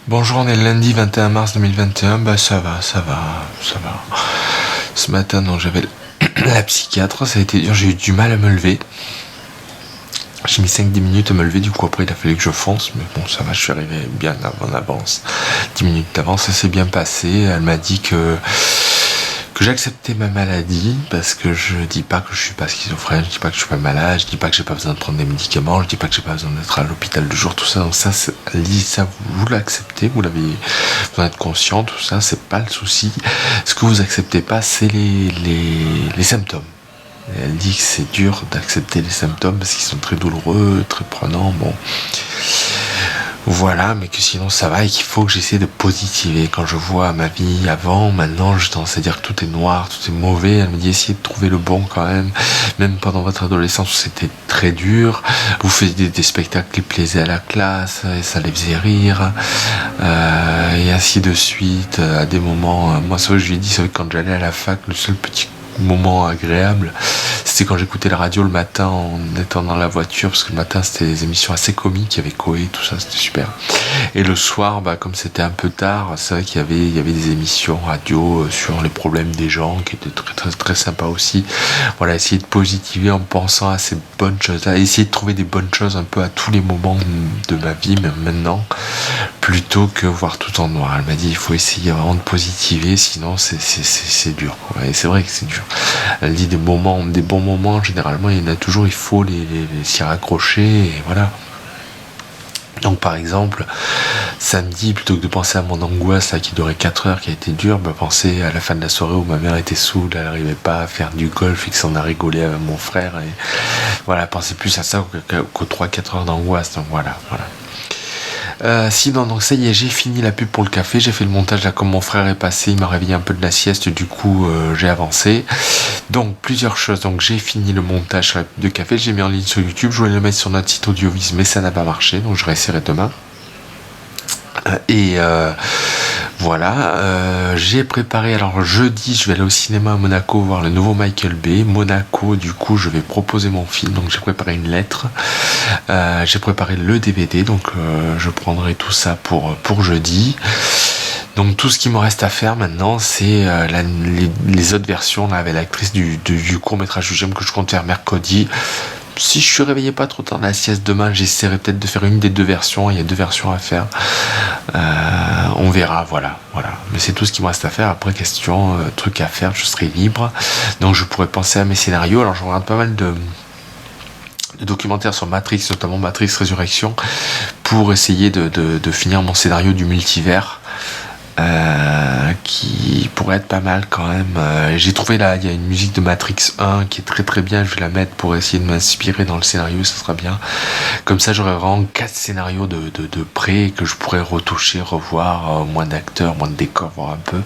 Bonjour, on est le lundi 21 mars 2021, bah ça va. Ce matin, donc j'avais la psychiatre, ça a été dur, j'ai eu du mal à me lever. J'ai mis 5-10 minutes à me lever, du coup après il a fallu que je fonce, mais bon ça va, je suis arrivé bien en avance. 10 minutes d'avance, ça s'est bien passé, elle m'a dit que j'acceptais ma maladie, parce que je dis pas que je suis pas schizophrène, je dis pas que je suis pas malade, je dis pas que j'ai pas besoin de prendre des médicaments, je dis pas que j'ai pas besoin d'être à l'hôpital de jour, tout ça, donc ça, elle dit ça, vous l'acceptez, vous en êtes conscient, tout ça, c'est pas le souci. Ce que vous acceptez pas, c'est les symptômes. Et elle dit que c'est dur d'accepter les symptômes parce qu'ils sont très douloureux, très prenants, bon. Voilà, mais que sinon ça va et qu'il faut que j'essaie de positiver. Quand je vois ma vie avant, maintenant, je tendance à dire que tout est noir, tout est mauvais. Elle me dit essayez de trouver le bon quand même. Même pendant votre adolescence, c'était très dur. Vous faisiez des spectacles qui plaisaient à la classe et ça les faisait rire. Et ainsi de suite. À des moments, moi, c'est vrai que je lui ai dit, c'est vrai que quand j'allais à la fac, le seul petit moment agréable, c'était quand j'écoutais la radio le matin en étant dans la voiture, parce que le matin c'était des émissions assez comiques, il y avait Coé, tout ça, c'était super. Et le soir, comme c'était un peu tard, c'est vrai qu'il y avait des émissions radio sur les problèmes des gens qui étaient très très très sympas aussi. Voilà, essayer de positiver en pensant à ces bonnes choses-là, essayer de trouver des bonnes choses un peu à tous les moments de ma vie, même maintenant, plutôt que voir tout en noir. Elle m'a dit il faut essayer vraiment de positiver, sinon c'est dur. Et c'est vrai que c'est dur. Elle dit des bons moments, généralement il y en a toujours, il faut s'y raccrocher, et voilà. Donc par exemple, samedi, plutôt que de penser à mon angoisse là, qui durait 4 heures, qui a été dure, penser à la fin de la soirée où ma mère était saoule, elle n'arrivait pas à faire du golf et que ça en a rigolé avec mon frère. Et voilà, penser plus à ça qu'aux 3-4 heures d'angoisse. Donc voilà. Sinon, donc ça y est, j'ai fini la pub pour le café, j'ai fait le montage là comme mon frère est passé, il m'a réveillé un peu de la sieste, du coup j'ai avancé. Donc plusieurs choses, donc j'ai fini le montage sur la pub de café, j'ai mis en ligne sur YouTube, je voulais le mettre sur notre site Audiovis, mais ça n'a pas marché, donc je réessayerai demain. Voilà, j'ai préparé, alors jeudi je vais aller au cinéma à Monaco voir le nouveau Michael Bay. Monaco, du coup je vais proposer mon film, donc j'ai préparé une lettre, j'ai préparé le DVD, donc je prendrai tout ça pour jeudi. Donc tout ce qui me reste à faire maintenant, c'est les autres versions là, avec l'actrice du court métrage du J'aime, que je compte faire mercredi. Si je suis réveillé pas trop tard dans la sieste demain, j'essaierai peut-être de faire une des deux versions. Il y a 2 versions à faire. On verra, voilà. Mais c'est tout ce qui me reste à faire. Après, question, truc à faire, je serai libre. Donc je pourrais penser à mes scénarios. Alors je regarde pas mal de documentaires sur Matrix, notamment Matrix Résurrection, pour essayer de finir mon scénario du multivers. Qui pourrait être pas mal quand même. J'ai trouvé là, il y a une musique de Matrix 1 qui est très très bien, je vais la mettre pour essayer de m'inspirer dans le scénario, ça sera bien. Comme ça j'aurai vraiment 4 scénarios de près que je pourrais retoucher, revoir, moins d'acteurs, moins de décors, voir un peu.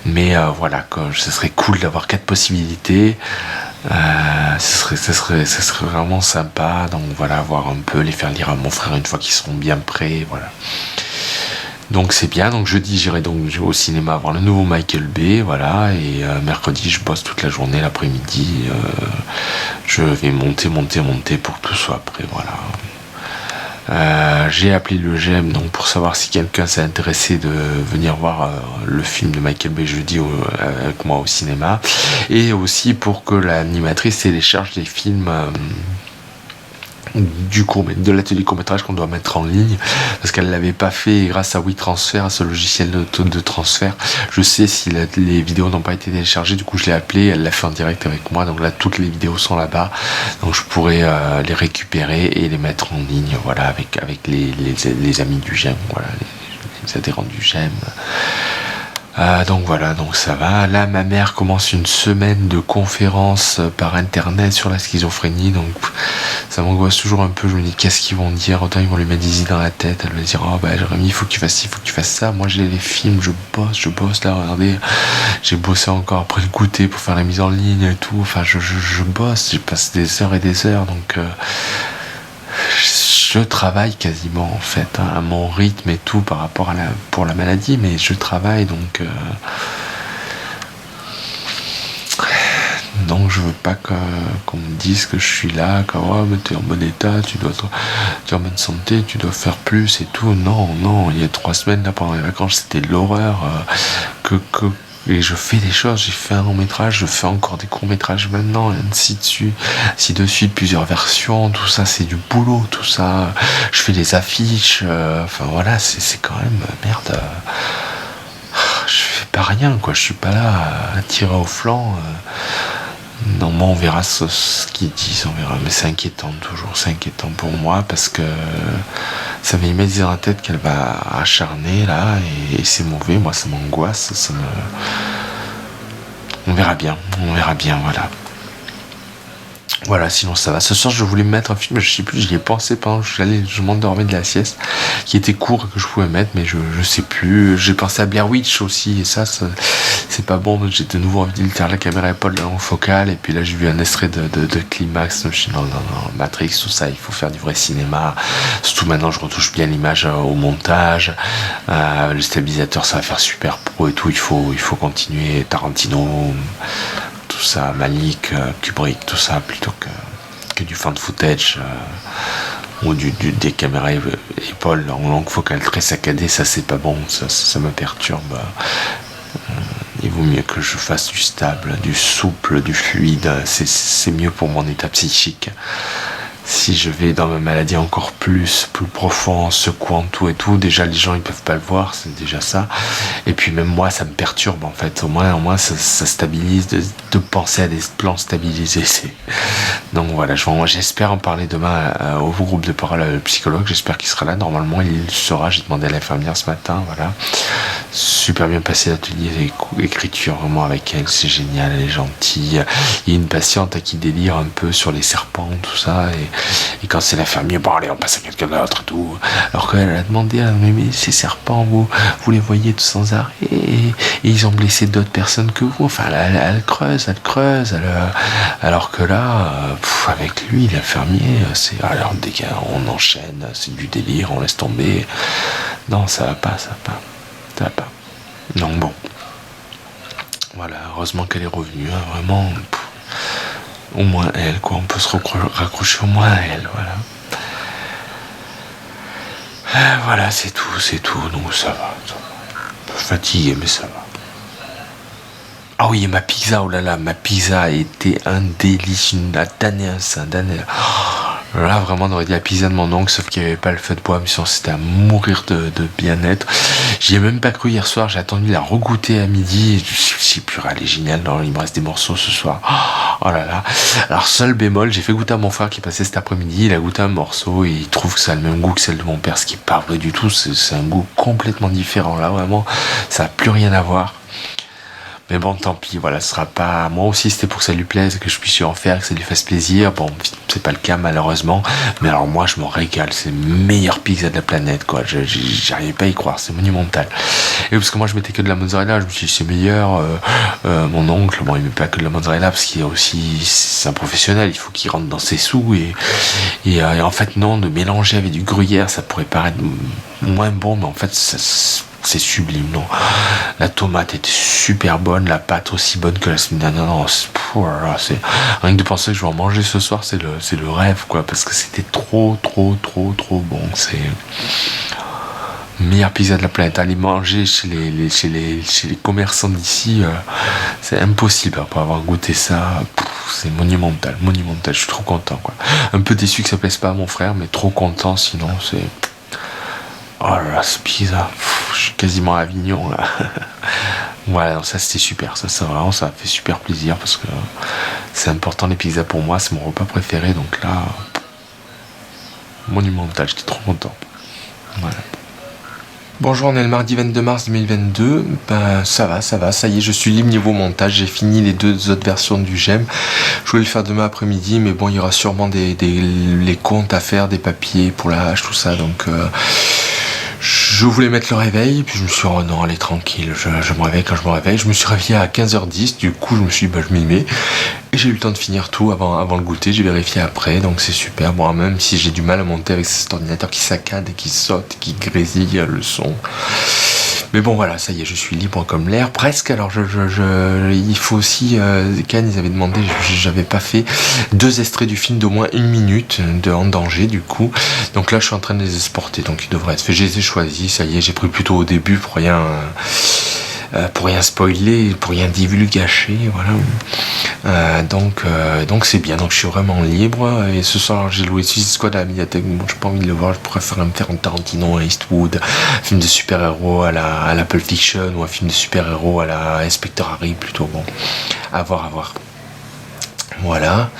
Mais voilà, ce serait cool d'avoir 4 possibilités. Ce serait vraiment sympa, donc voilà, voir un peu, les faire lire à mon frère une fois qu'ils seront bien prêts, voilà. Donc c'est bien, donc jeudi j'irai donc au cinéma voir le nouveau Michael Bay, voilà, et mercredi je bosse toute la journée, l'après-midi, je vais monter pour que tout soit prêt, voilà. J'ai appelé le GEM donc pour savoir si quelqu'un s'est intéressé de venir voir le film de Michael Bay jeudi avec moi au cinéma, et aussi pour que l'animatrice télécharge des films de l'atelier court-métrage qu'on doit mettre en ligne, parce qu'elle l'avait pas fait, et grâce à WeTransfer, à ce logiciel de transfert, je sais si les vidéos n'ont pas été téléchargées. Du coup je l'ai appelée, elle l'a fait en direct avec moi, donc là toutes les vidéos sont là-bas, donc je pourrais les récupérer et les mettre en ligne, voilà, avec les amis du GEM, voilà, les adhérents du GEM. Donc voilà, donc ça va. Là, ma mère commence une semaine de conférences par internet sur la schizophrénie, donc ça m'angoisse toujours un peu. Je me dis qu'est-ce qu'ils vont dire, autant ils vont lui mettre des idées dans la tête, elle va dire oh Jérémy, il faut que tu fasses ci, il faut que tu fasses ça. Moi j'ai les films, je bosse là, regardez, j'ai bossé encore après le goûter pour faire la mise en ligne et tout, enfin je bosse, je passe des heures et des heures, donc je travaille quasiment en fait, à mon rythme et tout par rapport pour la maladie, mais je travaille, donc donc je veux pas qu'on me dise que je suis là, que oh, mais t'es en bon état, tu es en bonne santé, tu dois faire plus et tout. Non, il y a 3 semaines là pendant les vacances, c'était l'horreur. Et je fais des choses, j'ai fait un long métrage, je fais encore des courts métrages maintenant, et ainsi de suite, plusieurs versions, tout ça c'est du boulot, tout ça. Je fais des affiches, enfin voilà, c'est quand même merde. Je fais pas rien quoi, je suis pas là à tirer au flanc. Normalement on verra ce qu'ils disent, on verra, mais c'est inquiétant toujours, c'est inquiétant pour moi parce que ça me met dans la tête qu'elle va acharner là et c'est mauvais, moi ça m'angoisse, on verra bien, voilà. Voilà, sinon ça va. Ce soir, je voulais me mettre un film, je sais plus, j'y ai pensé pendant que je m'endormais de la sieste, qui était court et que je pouvais mettre, mais je sais plus. J'ai pensé à Blair Witch aussi, et ça c'est pas bon. J'ai de nouveau envie de faire la caméra épaule en focale, et puis là, j'ai vu un extrait de Climax, je suis dans Matrix, tout ça, il faut faire du vrai cinéma. Surtout maintenant, je retouche bien l'image au montage, le stabilisateur, ça va faire super pro et tout, il faut continuer. Tarantino, tout ça, Malik, Kubrick, tout ça, plutôt que du fan footage ou des caméras épaules en longue focale très saccadée, ça c'est pas bon, ça me perturbe. Il vaut mieux que je fasse du stable, du souple, du fluide, c'est mieux pour mon état psychique. Si je vais dans ma maladie encore plus profond, secouant tout et tout, déjà les gens ils peuvent pas le voir, c'est déjà ça. Et puis même moi ça me perturbe en fait. Au moins ça stabilise, de penser à des plans stabilisés. Donc voilà, j'espère en parler demain au groupe de parole psychologue. J'espère qu'il sera là. Normalement il sera. J'ai demandé à l'infirmière ce matin. Voilà, super bien passé l'atelier d'écriture vraiment avec elle. C'est génial, elle est gentille. Il y a une patiente à qui délire un peu sur les serpents, tout ça. Et quand c'est l'infirmier, bon allez, on passe à quelqu'un d'autre et tout. Alors qu'elle a demandé, mais ces serpents, vous les voyez tout sans arrêt, et ils ont blessé d'autres personnes que vous. Enfin, elle creuse. Alors que là, avec lui, l'infirmier, c'est alors dès qu'on enchaîne, c'est du délire, on laisse tomber. Non, ça va pas. Donc bon. Voilà, heureusement qu'elle est revenue, hein, vraiment. Au moins elle, quoi, on peut se raccrocher au moins à elle, voilà. Voilà, c'est tout, donc ça va. Un peu fatigué, mais ça va. Ah oui, et ma pizza, oh là là, ma pizza a été un délice, un damné. Là, vraiment, on aurait dit la pizza de mon oncle, sauf qu'il n'y avait pas le feu de bois, mais sinon c'était à mourir de bien-être. J'y ai même pas cru hier soir, j'ai attendu la regoûter à midi. Je sais plus, elle est géniale, il me reste des morceaux ce soir. Oh là là. Alors, seul bémol, j'ai fait goûter à mon frère qui est passé cet après-midi, il a goûté un morceau et il trouve que ça a le même goût que celle de mon père, ce qui est pas vrai du tout, c'est un goût complètement différent. Là, vraiment, ça n'a plus rien à voir. Mais bon, tant pis, voilà, ce sera pas. Moi aussi, c'était pour que ça lui plaise, que je puisse en faire, que ça lui fasse plaisir. Bon, c'est pas le cas, malheureusement. Mais alors, moi, je m'en régale. C'est le meilleur pizza de la planète, quoi. J'arrivais pas à y croire. C'est monumental. Et parce que moi, je mettais que de la mozzarella. Je me suis dit, c'est meilleur. Mon oncle, bon, il met pas que de la mozzarella parce qu'il est aussi. C'est un professionnel. Il faut qu'il rentre dans ses sous. Et en fait, non, de mélanger avec du gruyère, ça pourrait paraître moins bon, mais en fait, c'est sublime, non. La tomate était super bonne, la pâte aussi bonne que la semaine dernière. Non, c'est rien que de penser que je vais en manger ce soir, c'est le rêve, quoi, parce que c'était trop bon. C'est meilleur pizza de la planète. Aller manger chez les commerçants d'ici, c'est impossible après avoir goûté ça. C'est monumental. Je suis trop content, quoi. Un peu déçu que ça plaise pas à mon frère, mais trop content, sinon c'est. Oh là là, ce pizza, je suis quasiment à Avignon là. Voilà, donc ça c'était super, ça vraiment ça fait super plaisir parce que c'est important les pizzas pour moi, c'est mon repas préféré, donc là, monumental, j'étais trop content. Voilà. Bonjour, on est le mardi 22 mars 2022, ça va, ça y est, je suis libre niveau montage, j'ai fini les 2 autres versions du GEM, je voulais le faire demain après-midi, mais bon, il y aura sûrement les comptes à faire, des papiers pour la hache, tout ça, donc je voulais mettre le réveil, puis je me suis dit, oh non, allez, tranquille, je me réveille quand je me réveille. Je me suis réveillé à 15h10, du coup, je me suis dit, je m'y mets. Et j'ai eu le temps de finir tout avant le goûter, j'ai vérifié après, donc c'est super. Bon, même si j'ai du mal à monter avec cet ordinateur qui saccade et qui saute, qui grésille le son. Mais bon voilà, ça y est, je suis libre comme l'air, presque. Alors il faut aussi, Cannes, ils avaient demandé, j'avais pas fait 2 extraits du film d'au moins 1 minute de En danger du coup. Donc là je suis en train de les exporter, donc ils devraient être faits. Je les ai choisis, ça y est, j'ai pris plutôt au début pour rien spoiler, pour rien divulgacher, voilà. Donc c'est bien, donc je suis vraiment libre. Et ce soir j'ai loué Suicide Squad à la médiathèque. Bon, j'ai pas envie de le voir, je préfère me faire un Tarantino, un Eastwood, un film de super-héros à la Pulp Fiction, ou un film de super-héros à la Inspector Harry plutôt. Bon, à voir. Voilà.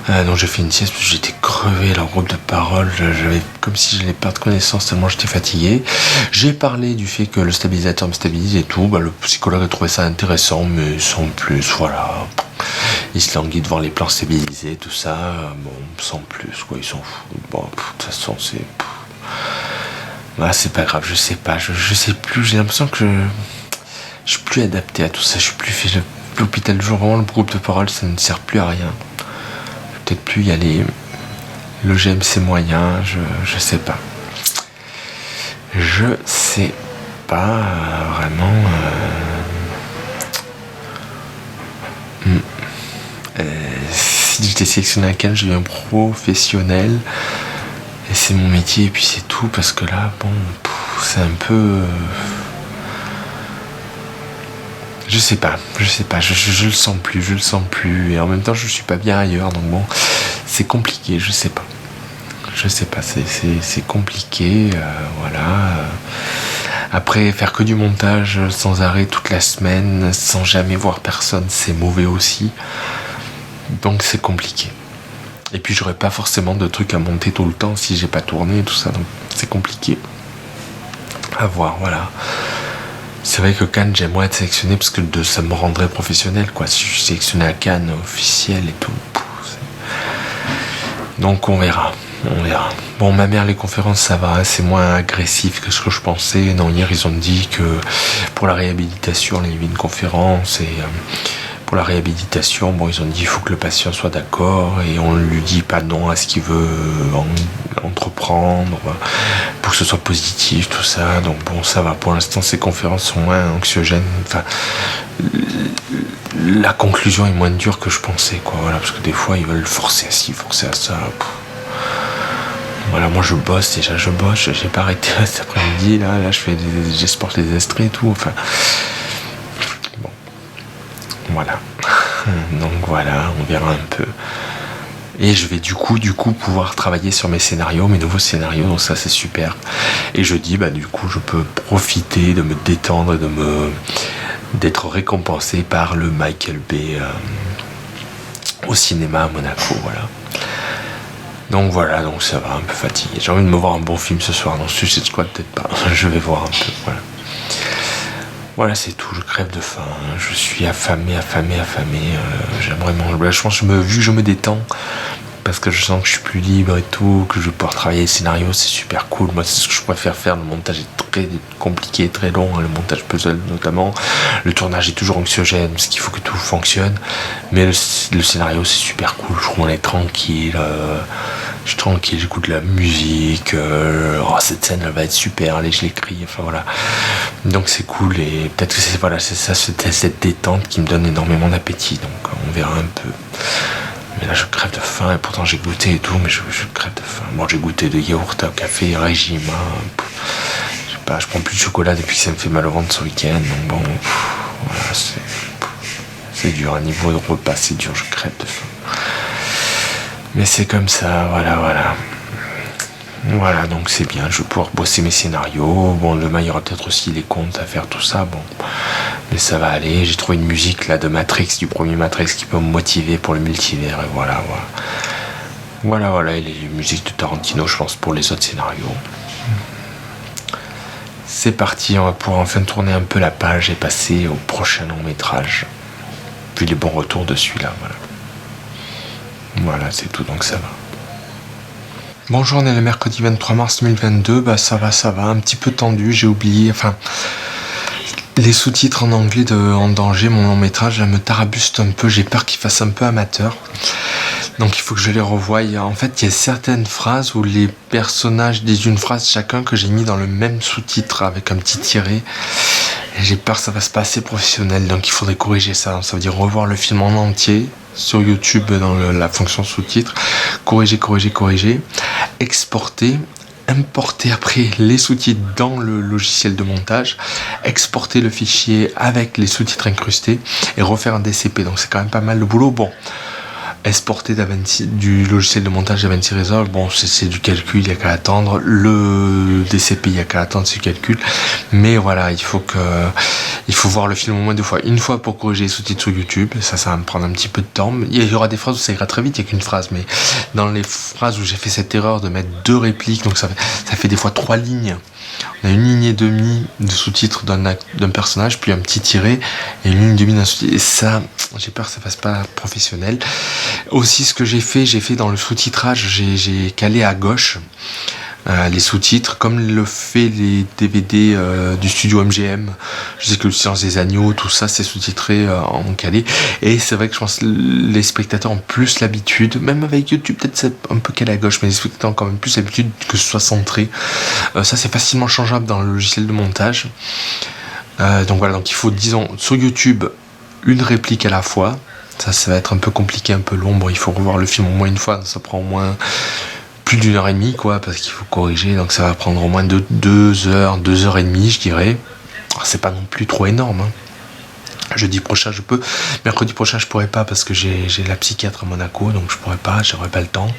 Donc j'ai fait une sieste parce que j'étais crevé, leur groupe de parole, j'avais comme si je n'allais perdre connaissance tellement j'étais fatigué. J'ai parlé du fait que le stabilisateur me stabilise et tout, le psychologue a trouvé ça intéressant, mais sans plus, voilà. Il se languit de voir les plans stabilisés, tout ça, bon, sans plus, quoi, ils s'en foutent. Bon, de toute façon, c'est pas grave, je sais pas, je sais plus, j'ai l'impression que je suis plus adapté à tout ça, je suis plus fait l'hôpital du jour, vraiment le groupe de parole, ça ne sert plus à rien. Peut-être plus y aller. Le GMC moyen, je sais pas. Je sais pas vraiment. Si j'étais sélectionné à Cannes, j'ai eu un professionnel. Et c'est mon métier, et puis c'est tout. Parce que là, bon, c'est un peu. Je sais pas, je le sens plus, et en même temps je suis pas bien ailleurs, donc bon, c'est compliqué, je sais pas, c'est compliqué, voilà. Après, faire que du montage sans arrêt toute la semaine, sans jamais voir personne, c'est mauvais aussi, donc c'est compliqué. Et puis j'aurais pas forcément de trucs à monter tout le temps si j'ai pas tourné et tout ça, donc c'est compliqué. À voir, voilà. C'est vrai que Cannes, j'aimerais être sélectionné parce que ça me rendrait professionnel, quoi. Si je suis sélectionné à Cannes, officiel et tout. Donc on verra. Bon, ma mère, les conférences, ça va, c'est moins agressif que ce que je pensais. Non, hier, ils ont dit que pour la réhabilitation, il y avait une conférence et pour la réhabilitation, bon, ils ont dit qu'il faut que le patient soit d'accord et on lui dit pas non à ce qu'il veut entreprendre pour que ce soit positif, tout ça. Donc bon, ça va. Pour l'instant, ces conférences sont moins anxiogènes. Enfin, la conclusion est moins dure que je pensais, quoi. Voilà, parce que des fois, ils veulent forcer à ci, forcer à ça. Voilà, moi je bosse, j'ai pas arrêté cet après-midi, là j'exporte les extraits et tout, enfin. Bon. Voilà. Donc voilà, on verra un peu. Et je vais du coup pouvoir travailler sur mes scénarios, mes nouveaux scénarios, donc ça c'est super. Et je dis, du coup, je peux profiter de me détendre et d'être récompensé par le Michael Bay au cinéma à Monaco, voilà. Donc voilà, donc ça va, un peu fatigué. J'ai envie de me voir un bon film ce soir, non, Suicide Squad peut-être pas, je vais voir un peu, voilà. Voilà, c'est tout, je crève de faim, je suis affamé, j'aimerais manger. Je pense que vu que je me détends, parce que je sens que je suis plus libre et tout, que je vais pouvoir travailler les scénarios, c'est super cool. Moi, c'est ce que je préfère faire. Le montage est très compliqué, très long, le montage puzzle notamment. Le tournage est toujours anxiogène, parce qu'il faut que tout fonctionne. Mais le scénario, c'est super cool. Je trouve qu'on est tranquille. Je suis tranquille, j'écoute de la musique. Cette scène, elle va être super. Allez, je l'écris. Enfin voilà. Donc c'est cool et peut-être que c'est ça, cette détente qui me donne énormément d'appétit. Donc on verra un peu. Mais là je crève de faim et pourtant j'ai goûté et tout, mais je crève de faim. Bon, j'ai goûté de yaourt au café, régime. Je sais pas, je prends plus de chocolat depuis que ça me fait mal au ventre ce week-end. Donc bon, voilà, c'est dur. À niveau de repas, c'est dur, je crève de faim. Mais c'est comme ça, voilà. Voilà, donc c'est bien, je vais pouvoir bosser mes scénarios. Bon, demain, il y aura peut-être aussi les comptes à faire, tout ça, bon. Mais ça va aller. J'ai trouvé une musique, là, de Matrix, du premier Matrix, qui peut me motiver pour le multivers, et voilà. Voilà, et les musiques de Tarantino, je pense, pour les autres scénarios. C'est parti, on va pouvoir enfin tourner un peu la page et passer au prochain long métrage. Puis les bons retours de celui-là, voilà. Voilà, c'est tout, donc ça va. Bonjour, on est le mercredi 23 mars 2022, ça va, un petit peu tendu, j'ai oublié, les sous-titres en anglais de En danger, mon long métrage, me tarabuste un peu, j'ai peur qu'il fasse un peu amateur. Donc il faut que je les revoie. En fait, il y a certaines phrases où les personnages disent une phrase chacun que j'ai mis dans le même sous-titre avec un petit tiret. Et j'ai peur que ça va se passer professionnel, donc il faudrait corriger ça. Ça veut dire revoir le film en entier sur YouTube dans la fonction sous-titres, corriger, exporter, importer après les sous-titres dans le logiciel de montage, exporter le fichier avec les sous-titres incrustés et refaire un DCP. Donc c'est quand même pas mal de boulot. Bon, exporter du logiciel de montage DaVinci Resolve, bon c'est du calcul, il n'y a qu'à attendre. Le DCP, il n'y a qu'à attendre, c'est du calcul. Mais voilà, il faut voir le film au moins 2 fois. Une fois pour corriger les sous-titres sur YouTube, ça va me prendre un petit peu de temps. Il y aura des phrases où ça ira très vite, il n'y a qu'une phrase, mais dans les phrases où j'ai fait cette erreur de mettre 2 répliques, donc ça fait des fois 3 lignes. On a une ligne et demie de sous-titres d'un personnage, puis un petit tiret, et une ligne et demie d'un sous-titre. Et ça, j'ai peur que ça fasse pas professionnel. Aussi, ce que j'ai fait dans le sous-titrage, j'ai calé à gauche les sous-titres, comme le fait les DVD du studio MGM. Je sais que le Silence des Agneaux, tout ça, c'est sous-titré en calé. Et c'est vrai que je pense que les spectateurs ont plus l'habitude, même avec YouTube, peut-être c'est un peu calé à gauche, mais les spectateurs ont quand même plus l'habitude que ce soit centré. Ça, c'est facilement changeable dans le logiciel de montage. Donc voilà, donc il faut, disons, sur YouTube, une réplique à la fois. Ça va être un peu compliqué, un peu long. Bon, il faut revoir le film au moins une fois, ça prend au moins plus d'1h30, quoi, parce qu'il faut corriger, donc ça va prendre au moins 2 heures, 2h30, je dirais. Alors, c'est pas non plus trop énorme, hein. Jeudi prochain je peux, mercredi prochain je pourrais pas parce que j'ai la psychiatre à Monaco, donc je pourrais pas, j'aurais pas le temps.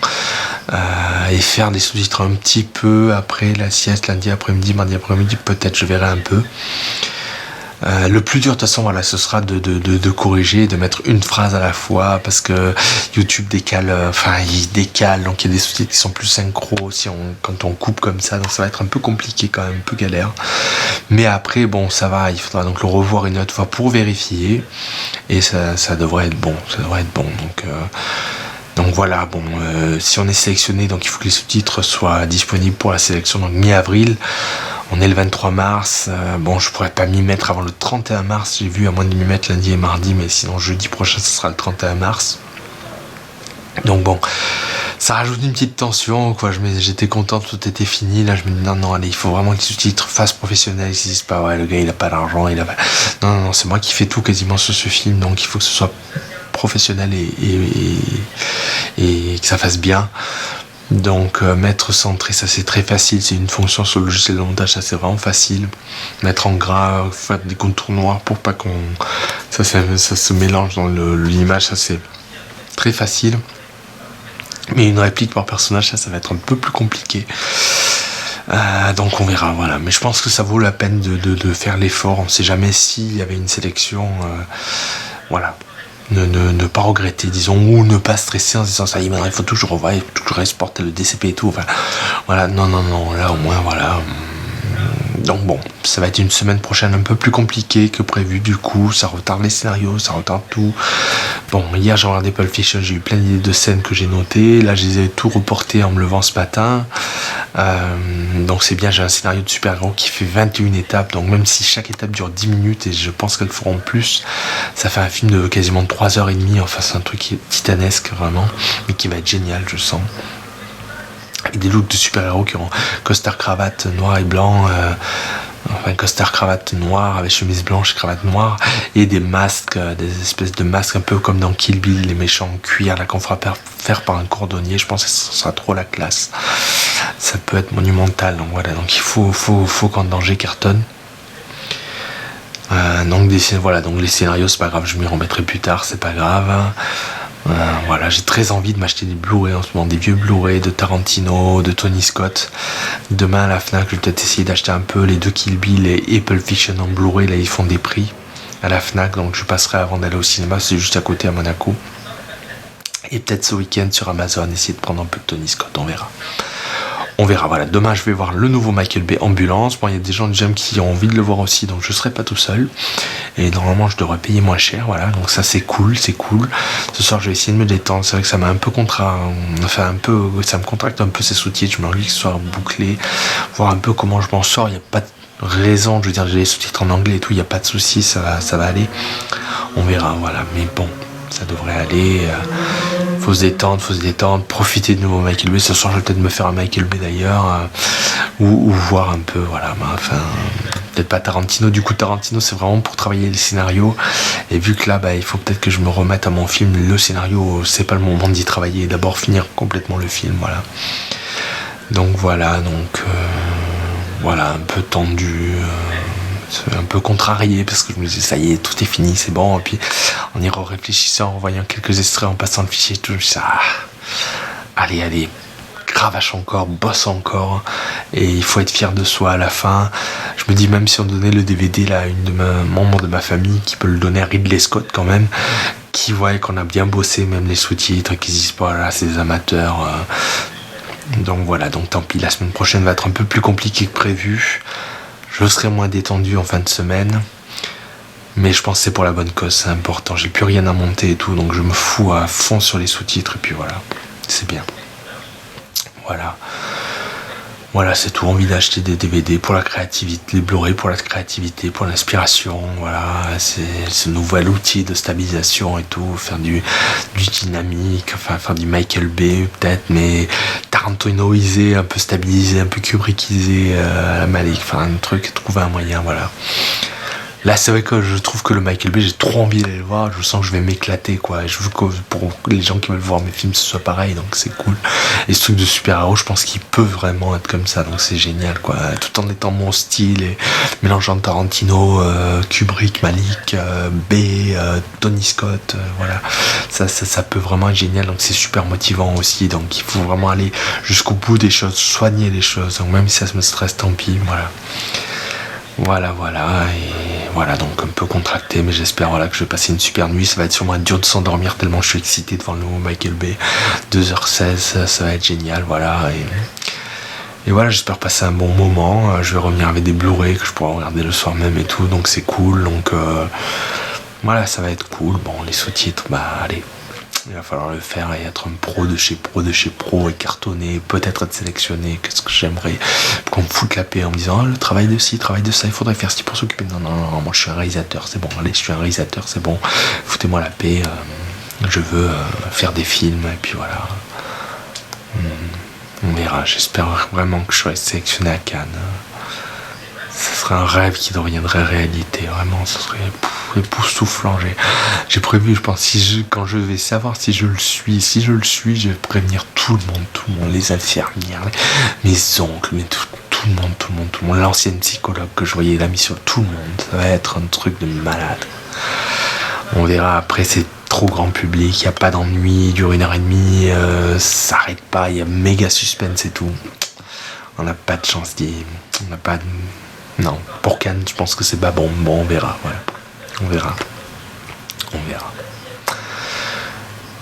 Et faire des sous-titres un petit peu après la sieste, lundi après-midi, mardi après-midi, peut-être je verrai un peu. Le plus dur de toute façon, voilà, ce sera de corriger, de mettre une phrase à la fois, parce que YouTube décale, il décale, donc il y a des sous-titres qui sont plus synchro quand on coupe comme ça, donc ça va être un peu compliqué quand même, un peu galère. Mais après, bon, ça va, il faudra donc le revoir une autre fois pour vérifier, et ça devrait être bon, donc voilà, bon, si on est sélectionné, donc il faut que les sous-titres soient disponibles pour la sélection, donc mi-avril. On est le 23 mars, bon je pourrais pas m'y mettre avant le 31 mars, j'ai vu, à moins de m'y mettre lundi et mardi, mais sinon jeudi prochain ce sera le 31 mars. Donc bon, ça rajoute une petite tension, quoi. J'étais content, tout était fini, là je me dis non, allez, il faut vraiment que les sous-titres fassent professionnel, ils se disent pas ouais le gars il a pas d'argent, non, c'est moi qui fais tout quasiment sur ce film, donc il faut que ce soit professionnel et que ça fasse bien. Donc mettre centré, ça c'est très facile, c'est une fonction sur le logiciel de montage, ça c'est vraiment facile. Mettre en gras, faire des contours noirs pour pas ça se mélange dans l'image, ça c'est très facile. Mais une réplique par personnage, ça va être un peu plus compliqué. Donc on verra, voilà. Mais je pense que ça vaut la peine de faire l'effort. On sait jamais s'il y avait une sélection, voilà. Ne pas regretter, disons, ou ne pas stresser en se disant ça y est, il faut toujours revoir, il faut toujours exporter le DCP et tout. Enfin, voilà, non, là au moins, voilà. Donc bon, ça va être une semaine prochaine un peu plus compliquée que prévu, du coup, ça retarde les scénarios, ça retarde tout. Bon, hier j'ai regardé Pulp Fiction, j'ai eu plein d'idées de scènes que j'ai notées, là je les ai tout reportées en me levant ce matin. Donc c'est bien, j'ai un scénario de super-héros qui fait 21 étapes, donc même si chaque étape dure 10 minutes, et je pense qu'elles feront plus, ça fait un film de quasiment 3h30, enfin c'est un truc qui est titanesque vraiment, mais qui va être génial, je sens. Avec des looks de super-héros qui ont costard cravate noir et blanc, costard cravate noir avec chemise blanche, cravate noire, et des masques, des espèces de masques un peu comme dans Kill Bill, les méchants en cuir là qu'on fera faire par un cordonnier. Je pense que ce sera trop la classe, ça peut être monumental. Donc voilà, donc il faut qu'en danger cartonne. Donc les scénarios c'est pas grave, je m'y remettrai plus tard, c'est pas grave. Voilà, j'ai très envie de m'acheter des Blu-ray en ce moment, des vieux Blu-ray de Tarantino, de Tony Scott. Demain à la Fnac, je vais peut-être essayer d'acheter un peu les 2 Kill Bill et Pulp Fiction en Blu-ray. Là, ils font des prix à la Fnac, donc je passerai avant d'aller au cinéma, c'est juste à côté à Monaco. Et peut-être ce week-end sur Amazon, essayer de prendre un peu de Tony Scott, on verra. Voilà. Demain, je vais voir le nouveau Michael Bay, Ambulance. Bon, il y a des gens de Jam qui ont envie de le voir aussi, donc je serai pas tout seul. Et normalement, je devrais payer moins cher, voilà. Donc ça, c'est cool. Ce soir, je vais essayer de me détendre. C'est vrai que ça m'a un peu ça me contracte un peu ces sous-titres. Je me dis que ce soit bouclé, voir un peu comment je m'en sors. Il n'y a pas de raison, je veux dire, j'ai les sous-titres en anglais et tout, il n'y a pas de souci, ça va aller. On verra, voilà. Mais bon, ça devrait aller. Faut se détendre, profiter de nouveau Michael Bay. Ce soir, je vais peut-être me faire un Michael Bay d'ailleurs, ou voir un peu, voilà. Enfin, peut-être pas Tarantino. Du coup, Tarantino, c'est vraiment pour travailler les scénarios. Et vu que là, il faut peut-être que je me remette à mon film. Le scénario, c'est pas le moment d'y travailler. D'abord, finir complètement le film, voilà. Donc voilà, voilà, un peu tendu. Un peu contrarié parce que je me disais ça y est, tout est fini, c'est bon. Et puis en y réfléchissant, en voyant quelques extraits, en passant le fichier, tout, je me dis allez, cravache encore, bosse encore, et il faut être fier de soi à la fin. Je me dis, même si on donnait le DVD là à une de mes membres de ma famille, qui peut le donner à Ridley Scott quand même, qui voit qu'on a bien bossé, même les sous-titres, qui disent pas là, c'est des amateurs. Donc voilà, donc tant pis, la semaine prochaine va être un peu plus compliquée que prévu. Je serai moins détendu en fin de semaine, mais je pense que c'est pour la bonne cause, c'est important. J'ai plus rien à monter et tout, donc je me fous à fond sur les sous-titres et puis voilà, c'est bien. Voilà, c'est tout. Envie d'acheter des DVD pour la créativité, les Blu-ray pour la créativité, pour l'inspiration. Voilà, c'est ce nouvel outil de stabilisation et tout. Faire du dynamique, enfin faire du Michael Bay peut-être, mais Tarantinoisé, un peu stabilisé, un peu Kubrickisé à la Malik. Enfin un truc, trouver un moyen, voilà. Là, c'est vrai que je trouve que le Michael Bay, j'ai trop envie d'aller le voir. Je sens que je vais m'éclater, quoi. Et je veux que pour les gens qui veulent voir mes films, ce soit pareil, donc c'est cool. Et ce truc de super-héros, je pense qu'il peut vraiment être comme ça, donc c'est génial, quoi. Tout en étant mon style et mélangeant Tarantino, Kubrick, Malik, Bay, Tony Scott, voilà. Ça peut vraiment être génial, donc c'est super motivant aussi. Donc il faut vraiment aller jusqu'au bout des choses, soigner les choses. Donc même si ça me stresse, tant pis, voilà. Voilà, et voilà, donc un peu contracté, mais j'espère que je vais passer une super nuit. Ça va être sûrement dur de s'endormir tellement je suis excité devant le nouveau Michael Bay. 2h16, ça va être génial, voilà. Et voilà, j'espère passer un bon moment. Je vais revenir avec des Blu-ray que je pourrai regarder le soir même et tout, donc c'est cool. Donc voilà, ça va être cool. Bon, les sous-titres, allez. Il va falloir le faire et être un pro de chez pro et cartonner, peut-être être sélectionné. Qu'est-ce que j'aimerais qu'on me foute la paix en me disant le travail de ci, travail de ça, il faudrait faire ci pour s'occuper. Non, moi je suis un réalisateur, c'est bon, allez, je suis un réalisateur, c'est bon, foutez-moi la paix, je veux faire des films et puis voilà. On verra, j'espère vraiment que je serai sélectionné à Cannes. Ce serait un rêve qui deviendrait réalité, vraiment, ce serait époustouflant. J'ai prévu, je pense, quand je vais savoir si je le suis, je vais prévenir tout le monde, les infirmières, mes oncles, mais tout le monde, l'ancienne psychologue que je voyais, la mission, tout le monde, ça va être un truc de malade. On verra, après c'est trop grand public, il n'y a pas d'ennui, il dure 1h30, ça s'arrête pas, il y a méga suspense et tout. On n'a pas de chance, on n'a pas de... Non, pour Cannes, je pense que c'est pas bon, on verra, voilà. On verra.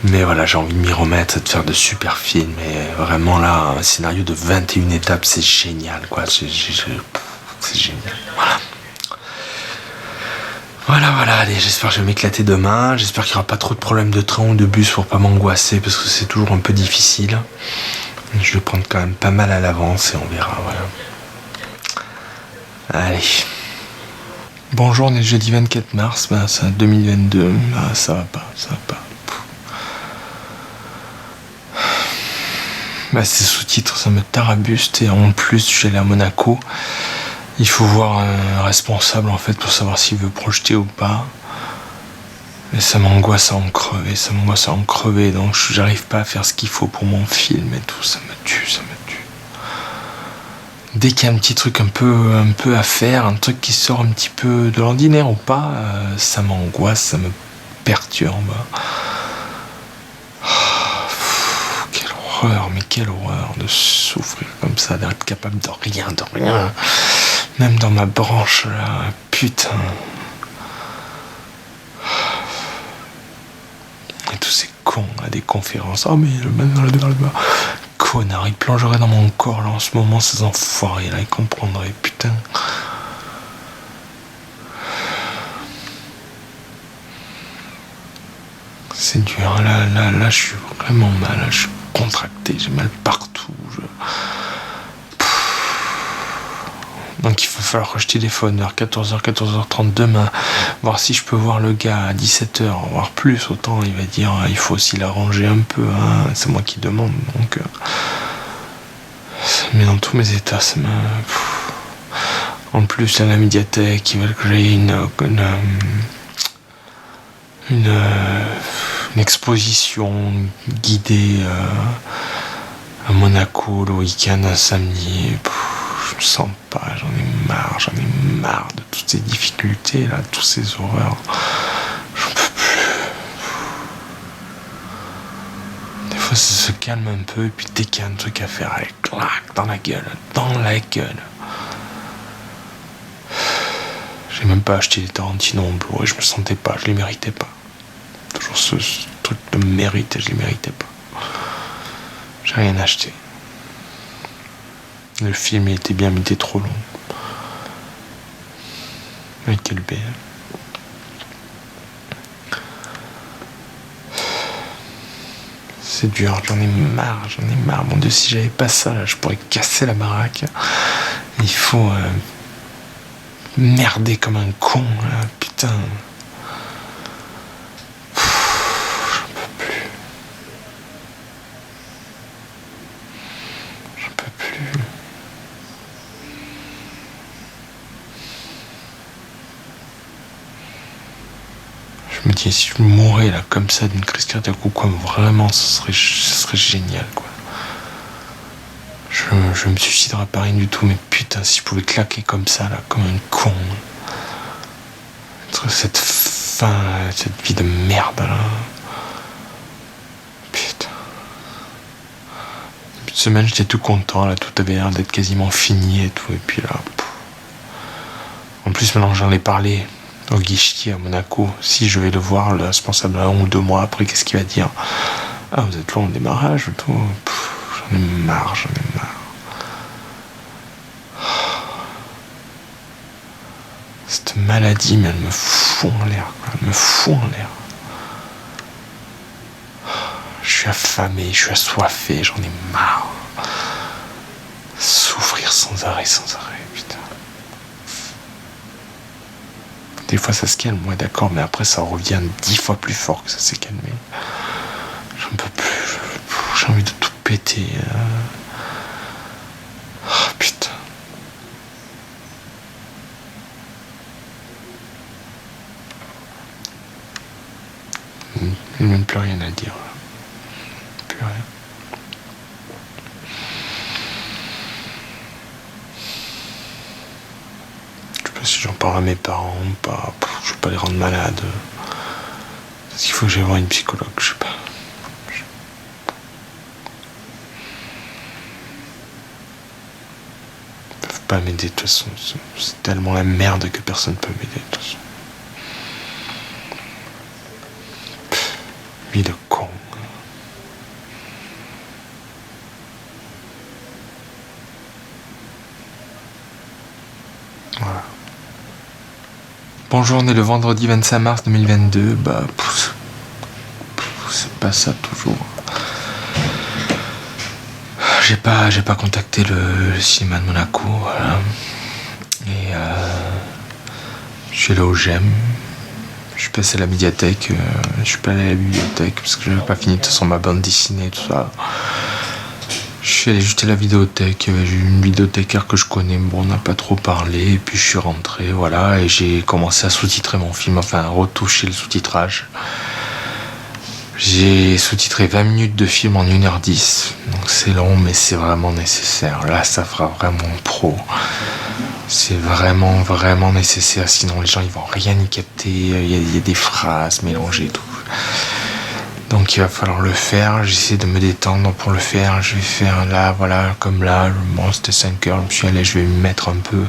Mais voilà, j'ai envie de m'y remettre, de faire de super films. Et vraiment là, un scénario de 21 étapes, c'est génial, quoi. C'est génial. Voilà, allez, j'espère que je vais m'éclater demain. J'espère qu'il n'y aura pas trop de problèmes de train ou de bus pour pas m'angoisser, parce que c'est toujours un peu difficile. Je vais prendre quand même pas mal à l'avance et on verra, voilà. Allez. Bonjour, on est le jeudi 24 mars, c'est 2022, ça va pas. Ces sous-titres, ça me tarabuste, et en plus, je suis allé à Monaco. Il faut voir un responsable, en fait, pour savoir s'il veut projeter ou pas. Mais ça m'angoisse à en crever, donc j'arrive pas à faire ce qu'il faut pour mon film et tout, ça me tue. Dès qu'il y a un petit truc un peu à faire, un truc qui sort un petit peu de l'ordinaire ou pas, ça m'angoisse, ça me perturbe. Quelle horreur de souffrir comme ça, d'être capable de rien. Même dans ma branche là, putain. Et tous ces cons à des conférences. Oh mais le même dans le bas. Connard, il plongerait dans mon corps là en ce moment, ces enfoirés là, ils comprendraient, putain. C'est dur, là je suis vraiment mal, là, je suis contracté, j'ai mal partout. Donc il va falloir que je téléphone vers 14h, 14h30 demain, voir si je peux voir le gars à 17h, voire plus. Autant il va dire il faut aussi l'arranger un peu, hein. C'est moi qui demande. Donc ça me met dans tous mes états. Ça me... En plus, à la médiathèque, ils veulent que j'aille une exposition guidée à Monaco le week-end, un samedi. Je me sens pas, j'en ai marre de toutes ces difficultés là, toutes ces horreurs. J'en peux plus. Des fois ça se calme un peu et puis dès qu'il y a un truc à faire, allez, clac, dans la gueule. J'ai même pas acheté les Tarantino en Blu-ray, je me sentais pas, je les méritais pas. Toujours ce truc de mérite, je les méritais pas. J'ai rien acheté. Le film il était bien, mais il était trop long. Mais quel bête. C'est dur, j'en ai marre. Mon Dieu, si j'avais pas ça, là, je pourrais casser la baraque. Il faut merder comme un con, là, putain. J'en peux plus. Je me dis, si je mourais là comme ça d'une crise cardiaque ou quoi, vraiment, ce serait génial, quoi. Je me suiciderais pas rien du tout, mais putain, si je pouvais claquer comme ça, là, comme un con. Cette fin, cette vie de merde, là. Putain. Cette semaine, j'étais tout content, là, tout avait l'air d'être quasiment fini et tout, et puis là, en plus, maintenant, j'en ai parlé au guichetier à Monaco. Si je vais le voir, le responsable, 1 ou 2 mois après, qu'est-ce qu'il va dire? Ah, vous êtes loin au démarrage et tout. J'en ai marre. Cette maladie, mais elle me fout en l'air. Je suis affamé, je suis assoiffé, j'en ai marre. Souffrir sans arrêt, putain. Des fois ça se calme, ouais d'accord, mais après ça revient 10 fois plus fort que ça s'est calmé. J'en peux plus, j'ai envie de tout péter. Oh, putain. Il n'y a même plus rien à dire. Plus rien. Je sais pas si j'en parle à mes parents ou pas. Je vais pas les rendre malades. Est-ce qu'il faut que j'aille voir une psychologue? Je sais pas. Ils peuvent pas m'aider de toute façon. C'est tellement la merde que personne ne peut m'aider de toute façon. Vie de con. Voilà. Bonjour, on est le vendredi 25 mars 2022. C'est pas ça toujours. J'ai pas contacté le cinéma de Monaco. Voilà. Et je suis allé au GEM. Je suis passé à la médiathèque, je suis pas allé à la bibliothèque parce que j'avais pas fini de toute façon ma bande dessinée et tout ça. Je suis allé juste à la vidéothèque, j'ai eu une vidéothécaire que je connais, bon on n'a pas trop parlé, et puis je suis rentré, voilà, et j'ai commencé à sous-titrer mon film, enfin à retoucher le sous-titrage. J'ai sous-titré 20 minutes de film en 1h10, donc c'est long mais c'est vraiment nécessaire, là ça fera vraiment pro. C'est vraiment nécessaire, sinon les gens ils vont rien y capter, il y a des phrases mélangées et tout. Donc il va falloir le faire, j'essaie de me détendre pour le faire, je vais faire là, voilà, comme là, bon c'était 5 heures, je me suis allé, je vais me mettre un peu.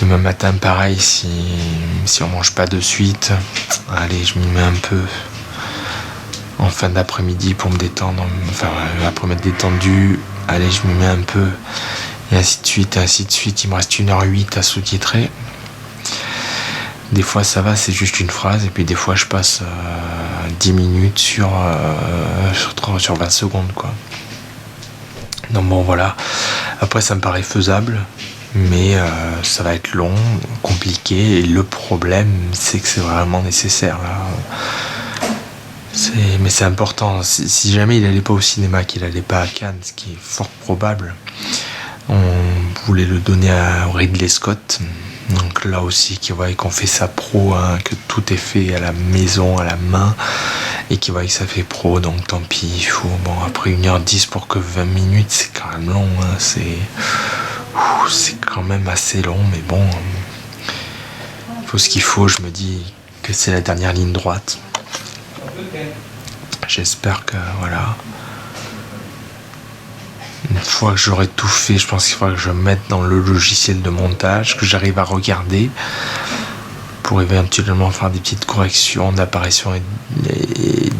Demain matin pareil, si on mange pas de suite, allez je m'y mets un peu. En fin d'après-midi pour me détendre, enfin après m'être détendu, allez je m'y mets un peu. Et ainsi de suite, il me reste 1h08 à sous-titrer. Des fois ça va, c'est juste une phrase, et puis des fois je passe 10 minutes sur 20 secondes quoi. Donc bon voilà, après ça me paraît faisable, mais ça va être long, compliqué, et le problème c'est que c'est vraiment nécessaire là. Mais c'est important. Si jamais il n'allait pas au cinéma, qu'il n'allait pas à Cannes, ce qui est fort probable, on voulait le donner à Ridley Scott. Donc là aussi, qui voit qu'on fait ça pro, hein, que tout est fait à la maison, à la main, et qui voit que ça fait pro, donc tant pis. Il faut, après 1h10 pour que 20 minutes, c'est quand même long. Hein, c'est quand même assez long, mais bon, il faut ce qu'il faut. Je me dis que c'est la dernière ligne droite. J'espère que voilà. Une fois que j'aurai tout fait, je pense qu'il faudra que je mette dans le logiciel de montage, que j'arrive à regarder pour éventuellement faire des petites corrections d'apparition et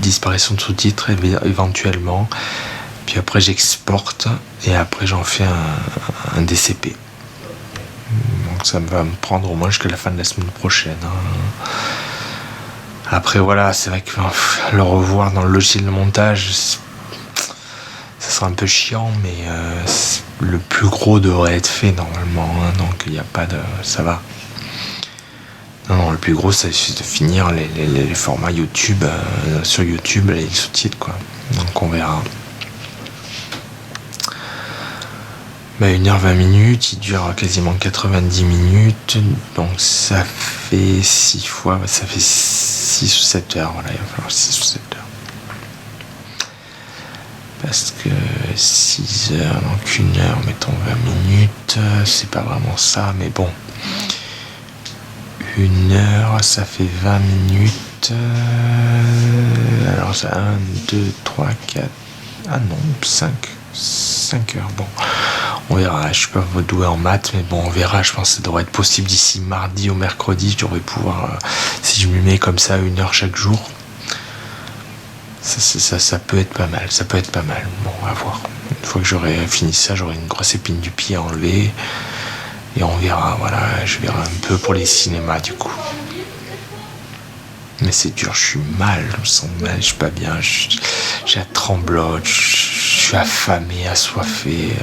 disparition de sous-titres éventuellement. Puis après j'exporte et après j'en fais un DCP. Donc ça va me prendre au moins jusqu'à la fin de la semaine prochaine. Hein. Après voilà, c'est vrai que le revoir dans le logiciel de montage, ça sera un peu chiant, mais le plus gros devrait être fait normalement, hein, donc il n'y a pas de... ça va. Non, le plus gros, ça suffit de finir les formats YouTube, sur YouTube, les sous-titres, quoi. Donc on verra. 1h20, il dure quasiment 90 minutes, donc ça fait 6 fois, ça fait 6 ou 7 heures, voilà, il va falloir 6 ou 7 heures. Parce que 6 heures, donc 1 heure, mettons 20 minutes, c'est pas vraiment ça, mais bon. 1 heure, ça fait 20 minutes. Alors c'est 1, 2, 3, 4. Ah non, 5 heures. Bon, on verra. Je suis pas doué en maths, mais bon, on verra. Je pense que ça devrait être possible d'ici mardi au mercredi. Je devrais pouvoir, si je me mets comme ça 1 heure chaque jour. Ça peut être pas mal, ça peut être pas mal. Bon, on va voir. Une fois que j'aurai fini ça, j'aurai une grosse épine du pied à enlever. Et on verra, voilà, je verrai un peu pour les cinémas du coup. Mais c'est dur, je suis mal, je me sens mal, je suis pas bien, j'ai la tremblote, je suis affamé, assoiffé.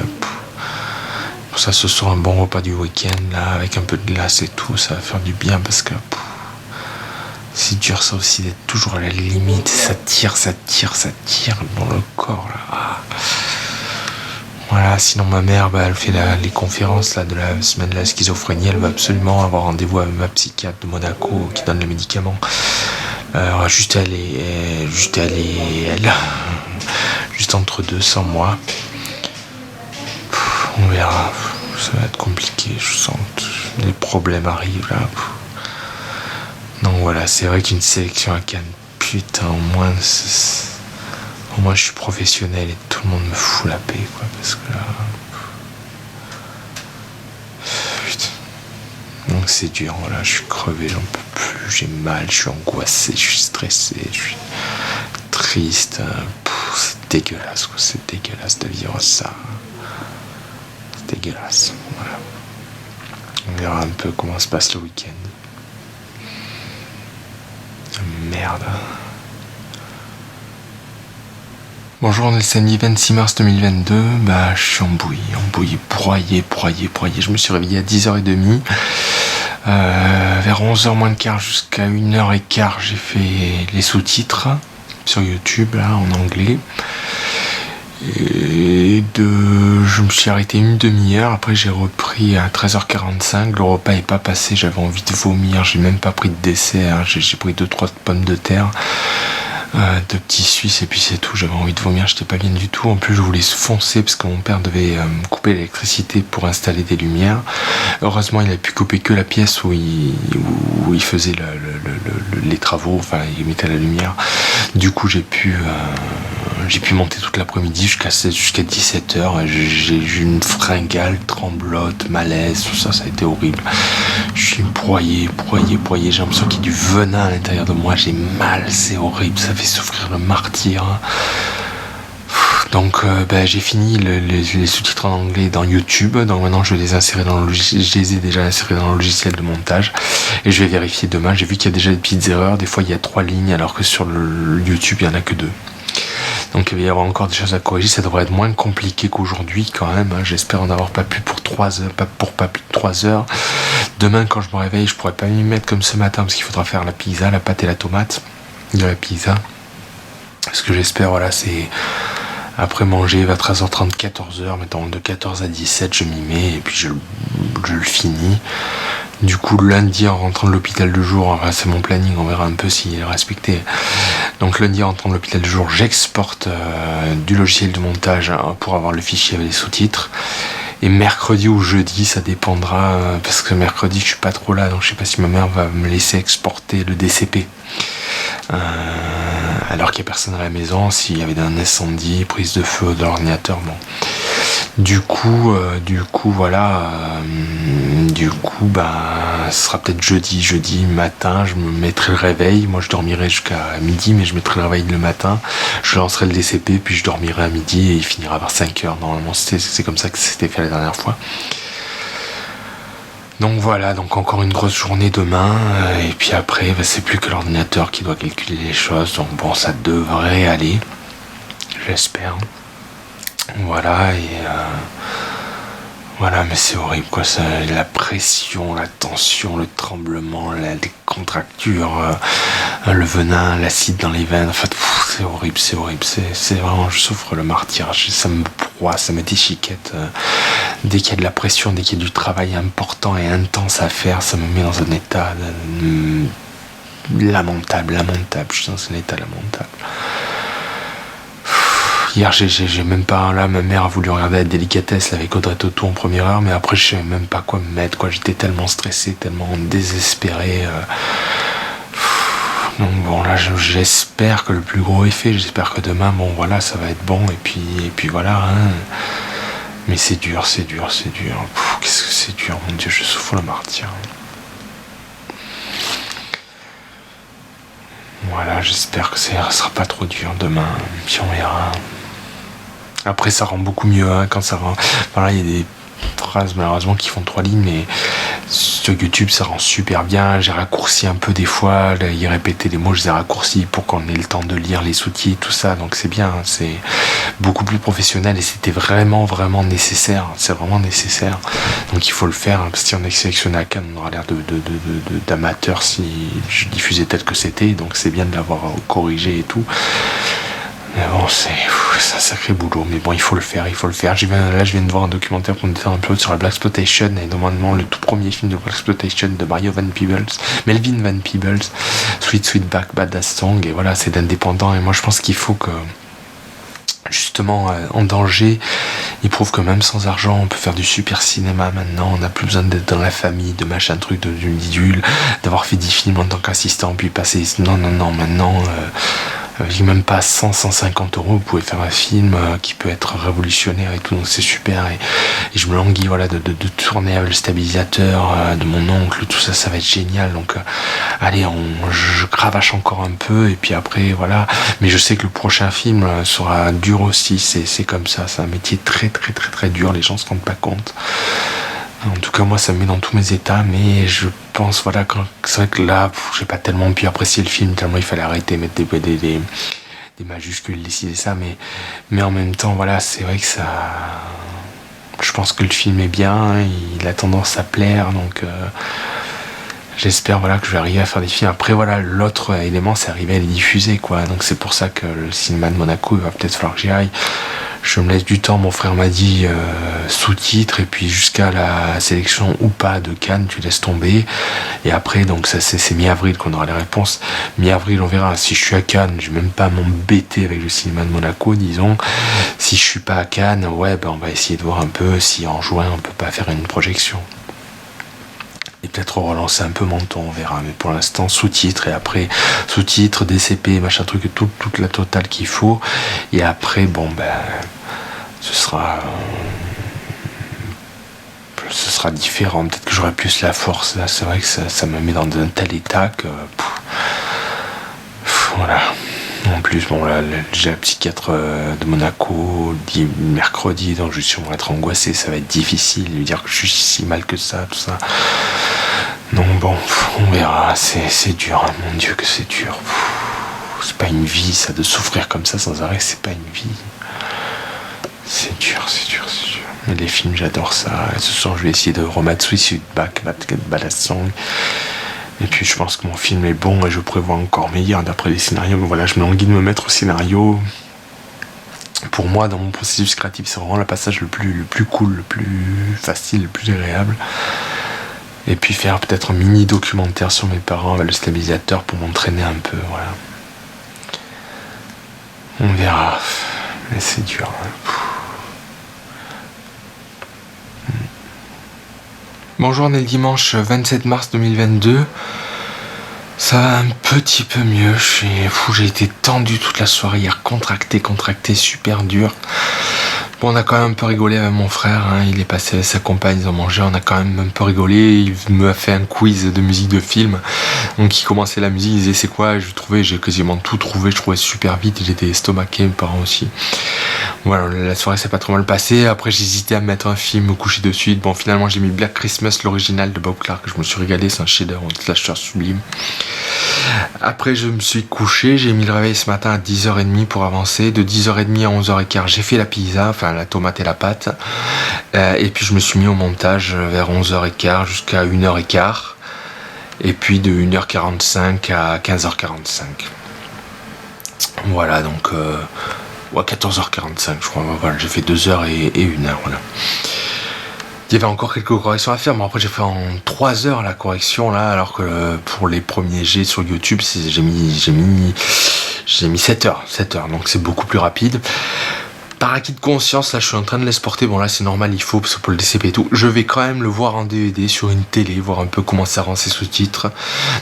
Pour ça, ce soir, un bon repas du week-end, là, avec un peu de glace et tout, ça va faire du bien parce que... c'est dur ça aussi d'être toujours à la limite, ça tire dans le corps là. Ah. Voilà, sinon ma mère, elle fait les conférences là, de la semaine de la schizophrénie, elle va absolument avoir rendez-vous avec ma psychiatre de Monaco qui donne les médicaments. Juste aller, elle, juste entre deux sans moi. On verra, ça va être compliqué, je sens que les problèmes arrivent là. Donc voilà, c'est vrai qu'une sélection à Cannes, putain, au moins je suis professionnel et tout le monde me fout la paix, quoi, parce que là... Putain. Donc c'est dur, voilà, je suis crevé, j'en peux plus, j'ai mal, je suis angoissé, je suis stressé, je suis triste, c'est dégueulasse, quoi, c'est dégueulasse de vivre ça. C'est dégueulasse, voilà. On verra un peu comment se passe le week-end. Merde. Bonjour, on est le samedi 26 mars 2022. Je suis en bouillie, broyé. Je me suis réveillé à 10h30. Vers 11h moins le quart jusqu'à 1h15, j'ai fait les sous-titres sur YouTube, là, en anglais. Et je me suis arrêté une demi-heure. Après, j'ai repris à 13h45. Le repas n'est pas passé. J'avais envie de vomir. J'ai même pas pris de dessert. J'ai pris 2-3 pommes de terre, 2 petits suisses et puis c'est tout. J'avais envie de vomir. J'étais pas bien du tout. En plus, je voulais foncer parce que mon père devait couper l'électricité pour installer des lumières. Heureusement, il a pu couper que la pièce où il faisait les travaux. Enfin, il mettait la lumière. Du coup, j'ai pu monter toute l'après-midi jusqu'à 17h. J'ai eu une fringale, tremblote, malaise, tout ça, ça a été horrible. Je suis broyé. J'ai l'impression qu'il y a du venin à l'intérieur de moi. J'ai mal, c'est horrible, ça fait souffrir le martyr. Donc j'ai fini les sous-titres en anglais dans YouTube. Donc maintenant je vais les insérer dans le logiciel. Je les ai déjà insérés dans le logiciel de montage. Et je vais vérifier demain. J'ai vu qu'il y a déjà des petites erreurs. Des fois il y a 3 lignes alors que sur le YouTube il n'y en a que 2. Donc il va y avoir encore des choses à corriger, ça devrait être moins compliqué qu'aujourd'hui quand même, hein. J'espère en avoir pas plus pour 3 heures, pas plus de 3 heures. Demain quand je me réveille, je pourrais pas m'y mettre comme ce matin parce qu'il faudra faire la pizza, la pâte et la tomate de la pizza. Ce que j'espère, voilà, c'est après manger, vers 13h30, 14h, mettons de 14 à 17, je m'y mets et puis je le finis. Du coup, le lundi, en rentrant de l'hôpital de jour, enfin, c'est mon planning, on verra un peu s'il est respecté. Donc lundi, en rentrant de l'hôpital de jour, j'exporte du logiciel de montage pour avoir le fichier avec les sous-titres. Et mercredi ou jeudi, ça dépendra, parce que mercredi, je suis pas trop là, donc je sais pas si ma mère va me laisser exporter le DCP. Alors qu'il n'y a personne à la maison, s'il y avait un incendie, prise de feu de l'ordinateur, bon. Du coup, voilà, ce sera peut-être jeudi matin, je me mettrai le réveil, moi je dormirai jusqu'à midi, mais je mettrai le réveil le matin, je lancerai le DCP, puis je dormirai à midi et il finira vers 5h, normalement c'est comme ça que c'était fait la dernière fois. Donc voilà, donc encore une grosse journée demain, et puis après, c'est plus que l'ordinateur qui doit calculer les choses, donc bon, ça devrait aller, j'espère. Voilà, et voilà, mais c'est horrible, quoi, ça, la pression, la tension, le tremblement, les contractures, le venin, l'acide dans les veines, en fait, c'est horrible, c'est vraiment, je souffre le martyr, ça me broie, ça me déchiquette, dès qu'il y a de la pression, dès qu'il y a du travail important et intense à faire, ça me met dans un état lamentable, je suis dans un état lamentable. Hier, j'ai même pas, là, ma mère a voulu regarder la délicatesse là, avec Audrey Tautou en première heure, mais après, je savais même pas quoi me mettre, quoi. J'étais tellement stressé, tellement désespéré. Donc bon, là, j'espère que le plus gros est fait. J'espère que demain, bon, voilà, ça va être bon. Et puis voilà, hein. Mais c'est dur. Qu'est-ce que c'est dur, mon Dieu, je souffre le martyr. Voilà, j'espère que ça sera pas trop dur demain, puis on verra. Après, ça rend beaucoup mieux, hein, quand ça rend... Voilà, il y a des phrases, malheureusement, qui font 3 lignes, mais sur YouTube, ça rend super bien. J'ai raccourci un peu des fois, là, il répétait les mots, je les ai raccourcis pour qu'on ait le temps de lire les sous-titres, tout ça, donc c'est bien, hein, c'est beaucoup plus professionnel et c'était vraiment nécessaire, c'est vraiment nécessaire. Donc il faut le faire, hein, parce que si on est sélectionné à Cannes, on aura l'air d'amateur si je diffusais tel que c'était, donc c'est bien de l'avoir corrigé et tout. Mais bon, c'est un sacré boulot, mais bon, il faut le faire. Là, je viens de voir un documentaire qu'on était un peu sur la Blaxploitation, et normalement, le tout premier film de Blaxploitation de Melvin Van Peebles, Sweetback, Badass Song, et voilà, c'est d'indépendant, et moi, je pense qu'il faut que, justement, En Danger, il prouve que même sans argent, on peut faire du super cinéma maintenant, on n'a plus besoin d'être dans la famille, de machin truc, d'une bidule, d'avoir fait 10 films en tant qu'assistant, puis passer, non, maintenant, avec même pas 100-150 euros, vous pouvez faire un film qui peut être révolutionnaire et tout, donc c'est super, et je me languis, voilà, de tourner avec le stabilisateur de mon oncle, tout ça, ça va être génial, donc allez, je cravache encore un peu, et puis après, voilà, mais je sais que le prochain film sera dur aussi, c'est comme ça, c'est un métier très dur, les gens se rendent pas compte. En tout cas, moi, ça me met dans tous mes états, mais je pense, voilà, c'est vrai que là, j'ai pas tellement pu apprécier le film, tellement il fallait arrêter, mettre des majuscules, décider ça, mais en même temps, voilà, c'est vrai que ça... Je pense que le film est bien, il a tendance à plaire, donc j'espère, voilà, que je vais arriver à faire des films. Après, voilà, l'autre élément, c'est arriver à les diffuser, quoi, donc c'est pour ça que le cinéma de Monaco, il va peut-être falloir que j'y aille. Je me laisse du temps, mon frère m'a dit sous-titres, et puis jusqu'à la sélection ou pas de Cannes, tu laisses tomber. Et après, donc ça c'est mi-avril qu'on aura les réponses. Mi-avril, on verra. Si je suis à Cannes, je vais même pas m'embêter avec le cinéma de Monaco, disons. Si je suis pas à Cannes, ouais, on va essayer de voir un peu si en juin on peut pas faire une projection. Et peut-être relancer un peu mon ton, on verra. Mais pour l'instant, sous-titres, et après, sous-titres, DCP, machin truc, toute la totale qu'il faut. Et après, ce sera différent. Peut-être que j'aurai plus la force. Là, c'est vrai que ça me met dans un tel état que... voilà. En plus, là, j'ai la psychiatre de Monaco dit mercredi, donc je suis en train d'être angoissé, ça va être difficile de lui dire que je suis si mal que ça, tout ça. Donc bon, on verra, c'est dur, hein, mon Dieu que c'est dur. c'est pas une vie, ça, de souffrir comme ça sans arrêt, c'est pas une vie. C'est dur. Mais les films, j'adore ça. Et ce soir, je vais essayer de remettre Suicide Bad Song. Et puis, je pense que mon film est bon et je prévois encore meilleur d'après les scénarios. Mais voilà, je me languis de me mettre au scénario. Pour moi, dans mon processus créatif, c'est vraiment le passage le plus cool, le plus facile, le plus agréable. Et puis faire peut-être un mini documentaire sur mes parents avec le stabilisateur pour m'entraîner un peu, voilà. On verra. Mais c'est dur. Bonjour, on est le dimanche 27 mars 2022. Ça va un petit peu mieux. J'ai été tendu toute la soirée hier, contracté, super dur. Bon, on a quand même un peu rigolé avec mon frère, hein. Il est passé avec sa compagne, ils ont mangé, on a quand même un peu rigolé. Il me a fait un quiz de musique de film. Donc il commençait la musique, il disait c'est quoi, j'ai quasiment tout trouvé, je trouvais super vite, j'étais estomaqué, mes parents aussi. Voilà, la soirée s'est pas trop mal passée. Après j'hésitais à mettre un film, me coucher dessus. Bon, finalement j'ai mis Black Christmas, l'original de Bob Clark, je me suis régalé, c'est un chef-d'œuvre, un slasher sublime. Après je me suis couché, j'ai mis le réveil ce matin à 10h30 pour avancer. De 10h30 à 11h15 j'ai fait la pizza, enfin la tomate et la pâte. Et puis je me suis mis au montage vers 11h15 jusqu'à 1h15. Et puis de 1h45 à 15h45. Voilà, donc 14h45 je crois. Voilà, j'ai fait 2h et 1h, voilà. Il y avait encore quelques corrections à faire, mais après j'ai fait en 3 heures la correction là, alors que pour les premiers jets sur YouTube, j'ai mis 7 heures, donc c'est beaucoup plus rapide. Par acquis de conscience, là je suis en train de l'exporter, bon là c'est normal, il faut, parce que pour le DCP et tout, je vais quand même le voir en DVD sur une télé, voir un peu comment ça rend ses sous-titres.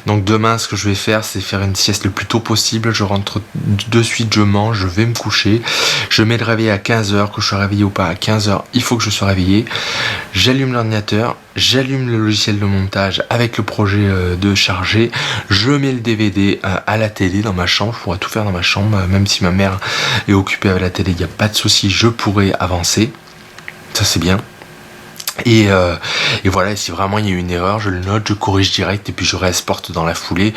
Donc demain ce que je vais faire, c'est faire une sieste le plus tôt possible, je rentre de suite, je mange, je vais me coucher, je mets le réveil à 15h, que je sois réveillé ou pas à 15h, il faut que je sois réveillé, j'allume l'ordinateur, j'allume le logiciel de montage avec le projet de charger, je mets le DVD à la télé dans ma chambre, je pourrais tout faire dans ma chambre, même si ma mère est occupée avec la télé, il n'y a pas de souci, je pourrais avancer, ça c'est bien. Et voilà, si vraiment il y a une erreur, je le note, je corrige direct et puis je réexporte dans la foulée.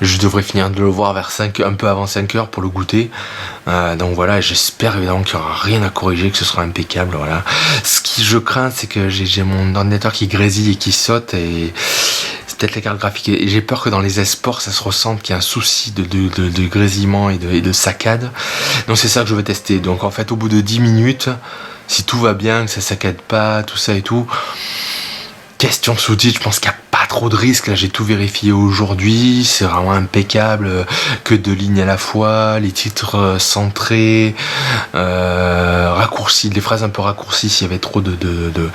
Je devrais finir de le voir vers 5, un peu avant 5h pour le goûter. Donc voilà, j'espère évidemment qu'il n'y aura rien à corriger, que ce sera impeccable. Voilà. Ce qui je crains, c'est que j'ai mon ordinateur qui grésille et qui saute et c'est peut-être la carte graphique. Et j'ai peur que dans les exports, ça se ressente qu'il y a un souci de grésillement et de saccade. Donc c'est ça que je veux tester. Donc en fait, au bout de 10 minutes... Si tout va bien, que ça saccade pas, tout ça et tout. Question sous-titres, je pense qu'il n'y a pas trop de risques. Là, j'ai tout vérifié aujourd'hui. C'est vraiment impeccable. Que 2 lignes à la fois. Les titres centrés. Raccourcis. Les phrases un peu raccourcies s'il y avait trop de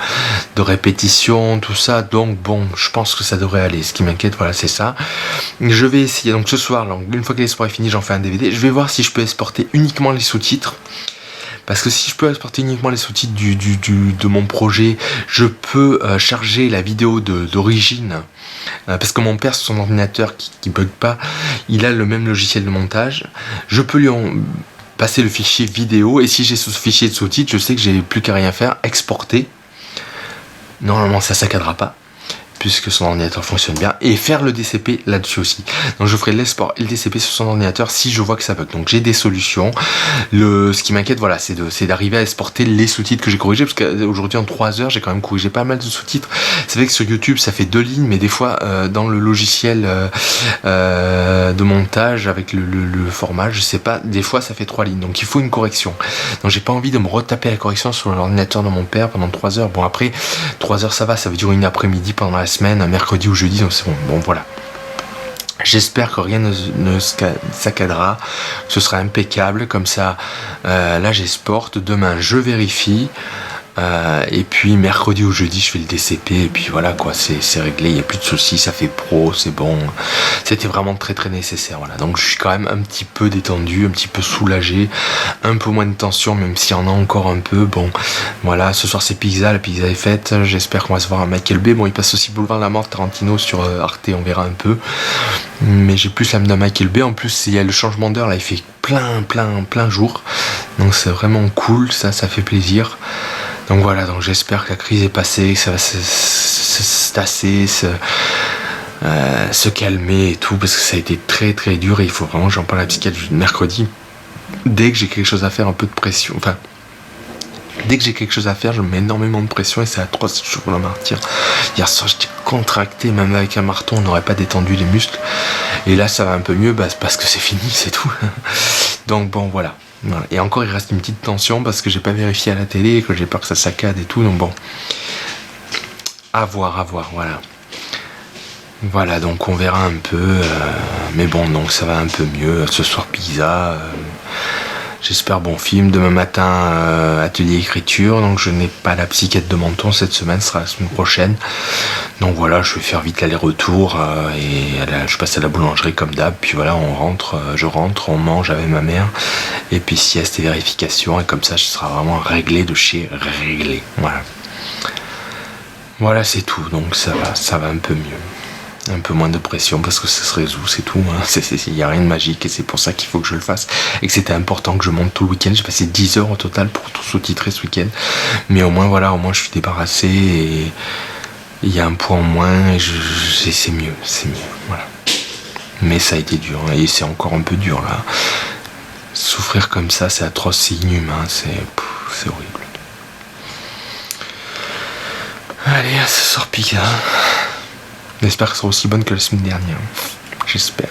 répétitions, tout ça. Donc, bon, je pense que ça devrait aller. Ce qui m'inquiète, voilà, c'est ça. Je vais essayer. Donc, ce soir, donc, une fois que l'export est fini, j'en fais un DVD. Je vais voir si je peux exporter uniquement les sous-titres. Parce que si je peux exporter uniquement les sous-titres de mon projet, je peux charger la vidéo d'origine. Parce que mon père, sur son ordinateur qui bug pas, il a le même logiciel de montage. Je peux lui passer le fichier vidéo. Et si j'ai ce fichier de sous-titres, je sais que j'ai plus qu'à rien faire. Exporter. Normalement, ça saccadera pas, puisque son ordinateur fonctionne bien, et faire le DCP là-dessus aussi. Donc je ferai l'export et le DCP sur son ordinateur si je vois que ça bug. Donc j'ai des solutions. Ce qui m'inquiète, voilà, c'est d'arriver à exporter les sous-titres que j'ai corrigés, parce qu'aujourd'hui en 3 heures, j'ai quand même corrigé pas mal de sous-titres. C'est vrai que sur YouTube, ça fait 2 lignes, mais des fois, dans le logiciel de montage, avec le format, je sais pas, des fois ça fait 3 lignes. Donc il faut une correction. Donc j'ai pas envie de me retaper la correction sur l'ordinateur de mon père pendant 3 heures. Bon, après, 3 heures ça va, ça veut dire une après-midi pendant la semaine, un mercredi ou jeudi, donc c'est bon. Bon, voilà. J'espère que rien ne saccadera, ce sera impeccable, comme ça, là j'exporte, demain je vérifie, et puis mercredi ou jeudi je fais le DCP, et puis voilà quoi, c'est réglé, il n'y a plus de soucis, ça fait pro, c'est bon, c'était vraiment très très nécessaire, voilà. Donc je suis quand même un petit peu détendu, un petit peu soulagé, un peu moins de tension, même s'il y en a encore un peu. Bon, voilà, ce soir c'est pizza, la pizza est faite, j'espère qu'on va se voir à Michael Bay. Bon, il passe aussi Boulevard de la Mort, Tarantino sur Arte, on verra un peu, mais j'ai plus l'âme de Michael Bay. En plus il y a le changement d'heure, là il fait plein jour, donc c'est vraiment cool, ça fait plaisir. Donc voilà, donc j'espère que la crise est passée, que ça va se tasser, se calmer et tout, parce que ça a été très très dur et il faut vraiment que j'en parle à la psychiatre mercredi. Dès que j'ai quelque chose à faire, un peu de pression, enfin, dès que j'ai quelque chose à faire, je mets énormément de pression et c'est atroce, je trouve le martyr. Hier soir, j'étais contracté, même avec un marteau, on n'aurait pas détendu les muscles. Et là, ça va un peu mieux, c'est parce que c'est fini, c'est tout. Donc bon, voilà. Et encore, il reste une petite tension parce que j'ai pas vérifié à la télé et que j'ai peur que ça saccade et tout. Donc bon, à voir, voilà. Voilà, donc on verra un peu. Mais bon, donc ça va un peu mieux. Ce soir, pizza. J'espère bon film. Demain matin, atelier écriture. Donc je n'ai pas la psychiatre de Menton cette semaine, ce sera la semaine prochaine. Donc voilà, je vais faire vite l'aller-retour. Je passe à la boulangerie comme d'hab. Puis voilà, je rentre, on mange avec ma mère. Et puis sieste et vérification. Et comme ça, je serai vraiment réglé de chez réglé. Voilà. Voilà, c'est tout. Donc ça va un peu mieux. Un peu moins de pression parce que ça se résout, c'est tout. Il n'y a rien de magique et c'est pour ça qu'il faut que je le fasse. Et que c'était important que je monte tout le week-end. J'ai passé 10 heures au total pour tout sous-titrer ce week-end. Mais au moins, voilà, je suis débarrassé et il y a un poids en moins et c'est mieux. Voilà. Mais ça a été dur et c'est encore un peu dur là. Souffrir comme ça, c'est atroce, c'est inhumain, c'est horrible. Allez, ça sort Pika. J'espère qu'elle sera aussi bonne que la semaine dernière. J'espère.